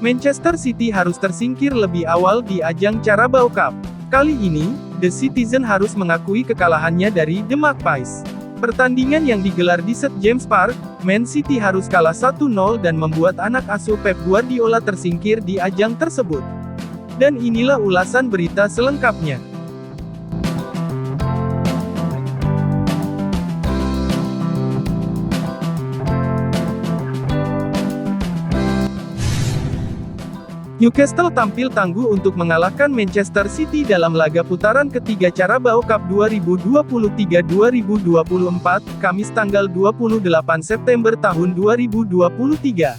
Manchester City harus tersingkir lebih awal di ajang Carabao Cup. Kali ini, The Citizen harus mengakui kekalahannya dari The Magpies. Pertandingan yang digelar di St James Park, Man City harus kalah 1-0 dan membuat anak asuh Pep Guardiola tersingkir di ajang tersebut. Dan inilah ulasan berita selengkapnya. Newcastle tampil tangguh untuk mengalahkan Manchester City dalam laga putaran ketiga Carabao Cup 2023-2024, Kamis tanggal 28 September tahun 2023.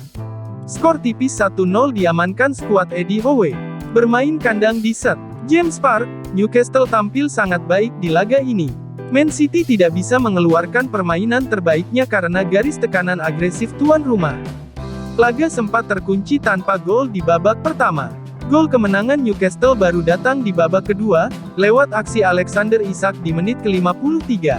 Skor tipis 1-0 diamankan skuad Eddie Howe. Bermain kandang di St James Park, Newcastle tampil sangat baik di laga ini. Man City tidak bisa mengeluarkan permainan terbaiknya karena garis tekanan agresif tuan rumah. Laga sempat terkunci tanpa gol di babak pertama. Gol kemenangan Newcastle baru datang di babak kedua, lewat aksi Alexander Isak di menit ke-53.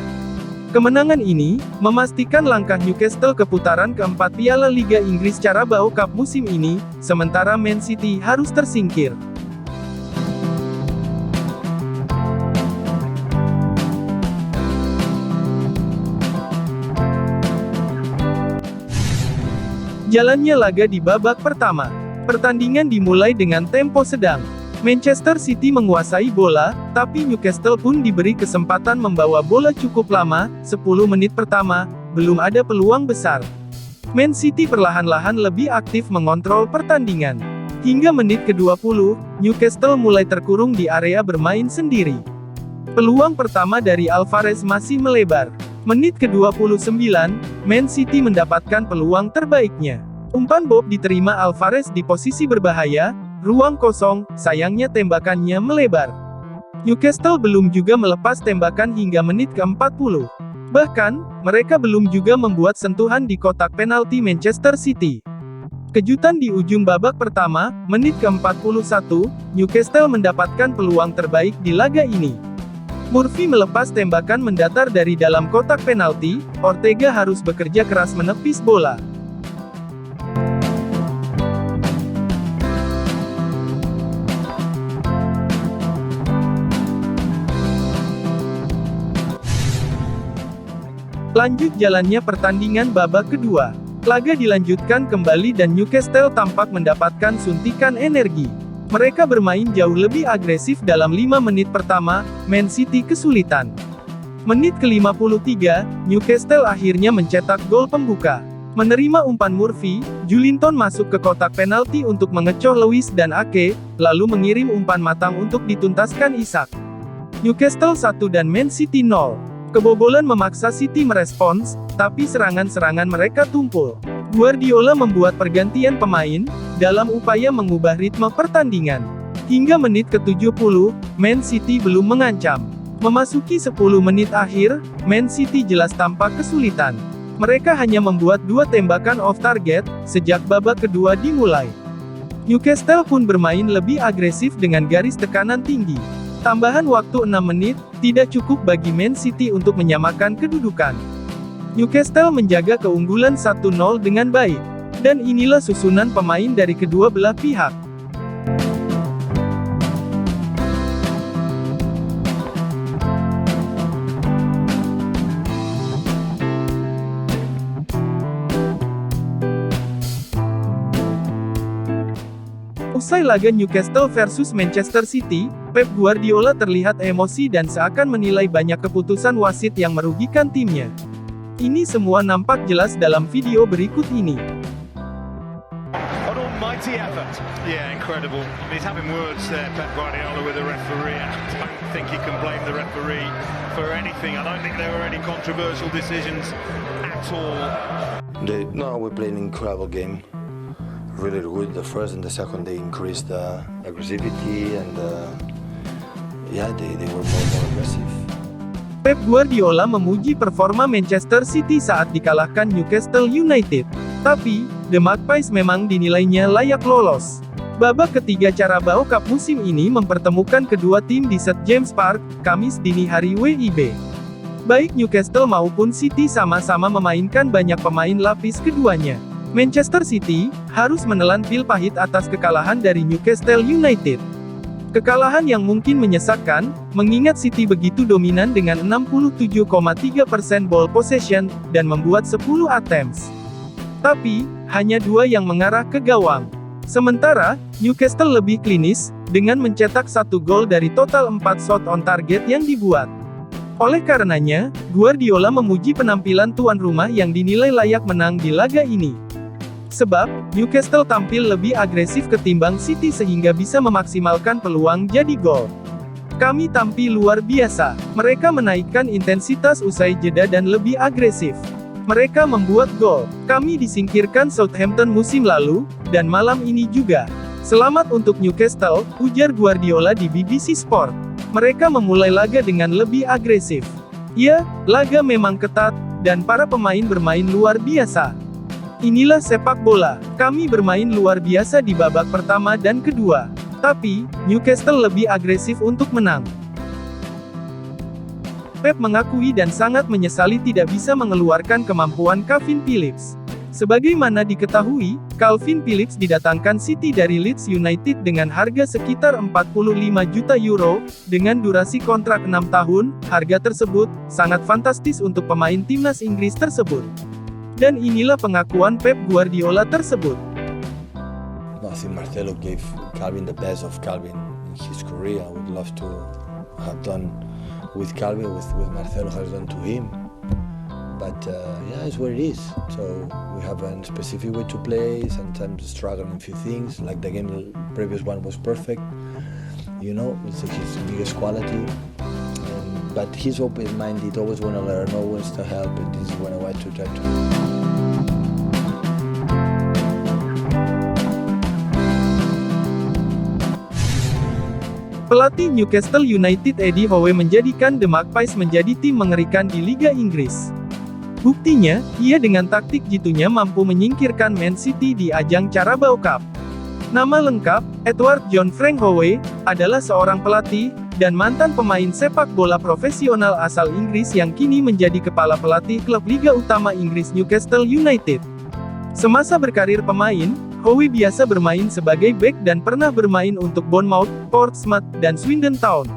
Kemenangan ini, memastikan langkah Newcastle ke putaran keempat Piala Liga Inggris Carabao Cup musim ini, sementara Man City harus tersingkir. Jalannya laga di babak pertama. Pertandingan dimulai dengan tempo sedang. Manchester City menguasai bola, tapi Newcastle pun diberi kesempatan membawa bola cukup lama. 10 menit pertama, belum ada peluang besar. Man City perlahan-lahan lebih aktif mengontrol pertandingan. Hingga menit ke-20, Newcastle mulai terkurung di area bermain sendiri. Peluang pertama dari Alvarez masih melebar. Menit ke-29, Man City mendapatkan peluang terbaiknya. Umpan Bob diterima Alvarez di posisi berbahaya, ruang kosong, sayangnya tembakannya melebar. Newcastle belum juga melepas tembakan hingga menit ke-40. Bahkan, mereka belum juga membuat sentuhan di kotak penalti Manchester City. Kejutan di ujung babak pertama, menit ke-41, Newcastle mendapatkan peluang terbaik di laga ini. Murphy melepas tembakan mendatar dari dalam kotak penalti, Ortega harus bekerja keras menepis bola. Lanjut jalannya pertandingan babak kedua. Laga dilanjutkan kembali dan Newcastle tampak mendapatkan suntikan energi. Mereka bermain jauh lebih agresif dalam 5 menit pertama, Man City kesulitan. Menit ke-53, Newcastle akhirnya mencetak gol pembuka. Menerima umpan Murphy, Joelinton masuk ke kotak penalti untuk mengecoh Lewis dan Ake, lalu mengirim umpan matang untuk dituntaskan Isak. Newcastle 1 dan Man City 0. Kebobolan memaksa City merespons, tapi serangan-serangan mereka tumpul. Guardiola membuat pergantian pemain, dalam upaya mengubah ritme pertandingan. Hingga menit ke-70, Man City belum mengancam. Memasuki 10 menit akhir, Man City jelas tampak kesulitan. Mereka hanya membuat 2 tembakan off target, sejak babak kedua dimulai. Newcastle pun bermain lebih agresif dengan garis tekanan tinggi. Tambahan waktu 6 menit, tidak cukup bagi Man City untuk menyamakan kedudukan. Newcastle menjaga keunggulan 1-0 dengan baik. Dan inilah susunan pemain dari kedua belah pihak. Usai laga Newcastle versus Manchester City, Pep Guardiola terlihat emosi dan seakan menilai banyak keputusan wasit yang merugikan timnya. Ini semua nampak jelas dalam video berikut ini. Mighty effort. Yeah, incredible. He's having words there, Pep Guardiola, with the referee. I don't think you can blame the referee for anything. I don't think there were any controversial decisions at all. No, we played an incredible game. Really good. The first and the second, they increased the aggressivity and they were more aggressive. Pep Guardiola memuji performa Manchester City saat dikalahkan Newcastle United. Tapi, The Magpies memang dinilainya layak lolos. Babak ketiga Carabao Cup musim ini mempertemukan kedua tim di St James Park, Kamis dini hari WIB. Baik Newcastle maupun City sama-sama memainkan banyak pemain lapis keduanya. Manchester City harus menelan pil pahit atas kekalahan dari Newcastle United. Kekalahan yang mungkin menyesakkan, mengingat City begitu dominan dengan 67,3% ball possession, dan membuat 10 attempts. Tapi, hanya 2 yang mengarah ke gawang. Sementara, Newcastle lebih klinis, dengan mencetak 1 gol dari total 4 shot on target yang dibuat. Oleh karenanya, Guardiola memuji penampilan tuan rumah yang dinilai layak menang di laga ini. Sebab, Newcastle tampil lebih agresif ketimbang City sehingga bisa memaksimalkan peluang jadi gol. Kami tampil luar biasa. Mereka menaikkan intensitas usai jeda dan lebih agresif. Mereka membuat gol. Kami disingkirkan Southampton musim lalu, dan malam ini juga. Selamat untuk Newcastle, ujar Guardiola di BBC Sport. Mereka memulai laga dengan lebih agresif. Ya, laga memang ketat, dan para pemain bermain luar biasa. Inilah sepak bola. Kami bermain luar biasa di babak pertama dan kedua. Tapi, Newcastle lebih agresif untuk menang. Pep mengakui dan sangat menyesali tidak bisa mengeluarkan kemampuan Calvin Phillips. Sebagaimana diketahui, Calvin Phillips didatangkan City dari Leeds United dengan harga sekitar 45 juta euro, dengan durasi kontrak 6 tahun, harga tersebut sangat fantastis untuk pemain timnas Inggris tersebut. Dan inilah pengakuan Pep Guardiola tersebut. I think Marcelo gave Calvin the best of Calvin in his career. I would love to have done with Calvin, with Marcelo has done to him. But yeah, it's what it is. So we have a specific way to play, sometimes struggling in a few things, like the game, the previous one was perfect. You know, it's his biggest quality. But he's open-minded, always want to learn, always to help, and this is what I want to try to do. Pelatih Newcastle United Eddie Howe menjadikan The Magpies menjadi tim mengerikan di Liga Inggris. Buktinya, ia dengan taktik jitunya mampu menyingkirkan Man City di ajang Carabao Cup. Nama lengkap, Edward John Frank Howe, adalah seorang pelatih, dan mantan pemain sepak bola profesional asal Inggris yang kini menjadi kepala pelatih klub Liga Utama Inggris Newcastle United. Semasa berkarir pemain, Howe biasa bermain sebagai bek dan pernah bermain untuk Bournemouth, Portsmouth, dan Swindon Town.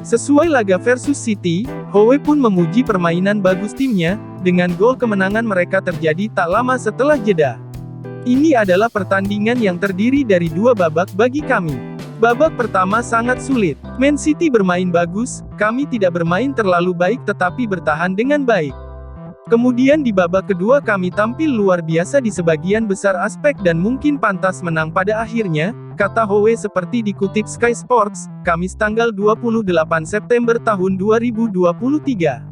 Sesuai laga versus City, Howe pun memuji permainan bagus timnya, dengan gol kemenangan mereka terjadi tak lama setelah jeda. Ini adalah pertandingan yang terdiri dari 2 babak bagi kami. Babak pertama sangat sulit. Man City bermain bagus, kami tidak bermain terlalu baik tetapi bertahan dengan baik. Kemudian di babak kedua kami tampil luar biasa di sebagian besar aspek dan mungkin pantas menang pada akhirnya, kata Howe seperti dikutip Sky Sports, Kamis tanggal 28 September tahun 2023.